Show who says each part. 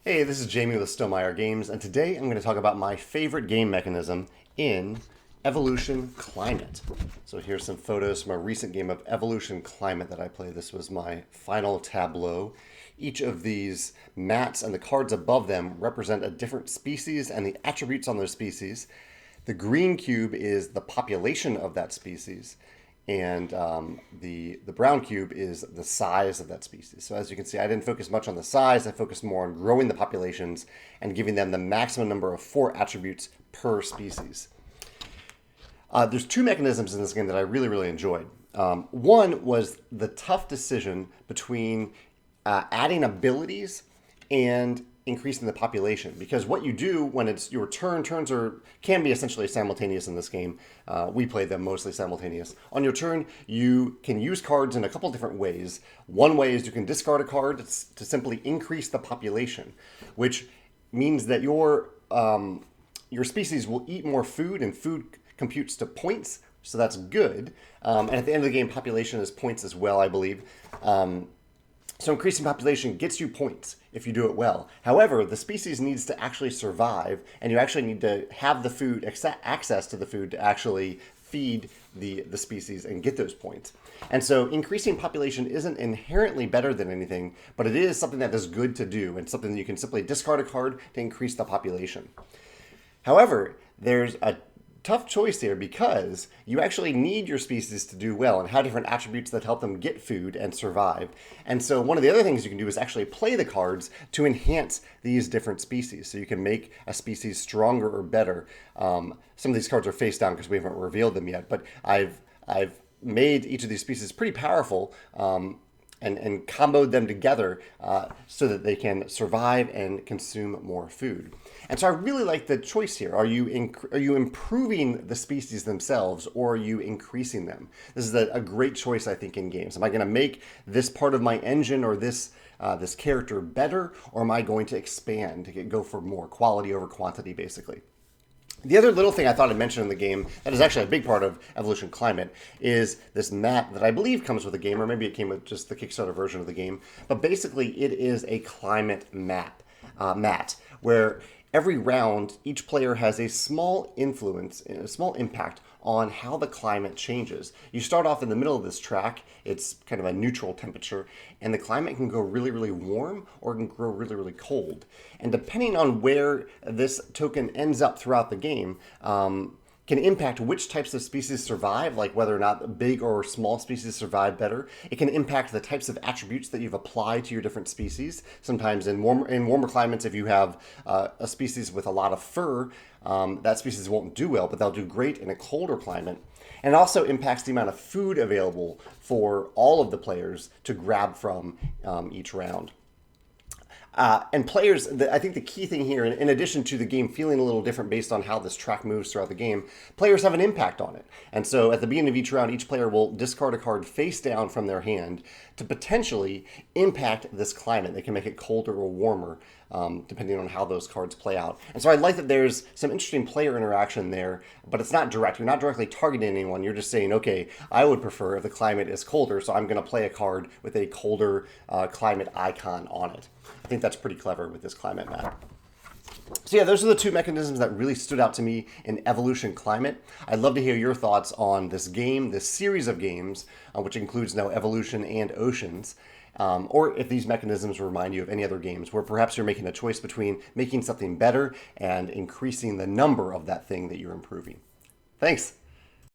Speaker 1: Hey, this is Jamey with Stonemeyer Games, and today I'm going to talk about my favorite game mechanism in Evolution Climate. So here's some photos from a recent game of Evolution Climate that I played. This was my final tableau. Each of these mats and the cards above them represent a different species and the attributes on those species. The green cube is the population of that species, and the brown cube is the size of that species. So as you can see, I didn't focus much on the size. I focused more on growing the populations and giving them the maximum number of 4 attributes per species. There's 2 mechanisms in this game that I really enjoyed. One was the tough decision between adding abilities and increasing the population, because what you do when it's your turns can be essentially simultaneous in this game. We play them mostly simultaneous. On your turn, you can use cards in a couple different ways. One way is you can discard a card to simply increase the population, which means that your species will eat more food, and food computes to points, so that's good. And at the end of the game, population is points as well, I believe. So increasing population gets you points if you do it well. However, the species needs to actually survive, and you actually need to have the food, access to the food to actually feed the species and get those points. And so increasing population isn't inherently better than anything, but it is something that is good to do, and something that you can simply discard a card to increase the population. However, there's a tough choice here because you actually need your species to do well and have different attributes that help them get food and survive. And so one of the other things you can do is actually play the cards to enhance these different species. So you can make a species stronger or better. Some of these cards are face down because we haven't revealed them yet, but I've made each of these species pretty powerful, and comboed them together so that they can survive and consume more food. And so I really like the choice here. Are you improving the species themselves, or are you increasing them? This is a great choice, I think, in games. Am I going to make this part of my engine or this character better, or am I going to expand to go for more quality over quantity, basically? The other little thing I thought I'd mention in the game that is actually a big part of Evolution Climate is this map that I believe comes with the game, or maybe it came with just the Kickstarter version of the game. But basically, it is a climate mat, where every round, each player has a small influence, a small impact on how the climate changes. You start off in the middle of this track. It's kind of a neutral temperature, and the climate can go really warm, or it can grow really cold. And depending on where this token ends up throughout the game, can impact which types of species survive, like whether or not big or small species survive better. It can impact the types of attributes that you've applied to your different species. Sometimes in warmer climates, if you have a species with a lot of fur, that species won't do well, but they'll do great in a colder climate. And it also impacts the amount of food available for all of the players to grab from each round. And players, I think the key thing here, in addition to the game feeling a little different based on how this track moves throughout the game, players have an impact on it. And so at the beginning of each round, each player will discard a card face down from their hand to potentially impact this climate. They can make it colder or warmer, depending on how those cards play out. And so I like that there's some interesting player interaction there, but it's not direct. You're not directly targeting anyone. You're just saying, okay, I would prefer if the climate is colder, so I'm going to play a card with a colder climate icon on it. I think that's pretty clever with this climate map. So yeah, those are the 2 mechanisms that really stood out to me in Evolution Climate. I'd love to hear your thoughts on this game, this series of games, which includes now Evolution and Oceans, or if these mechanisms remind you of any other games where perhaps you're making a choice between making something better and increasing the number of that thing that you're improving. Thanks.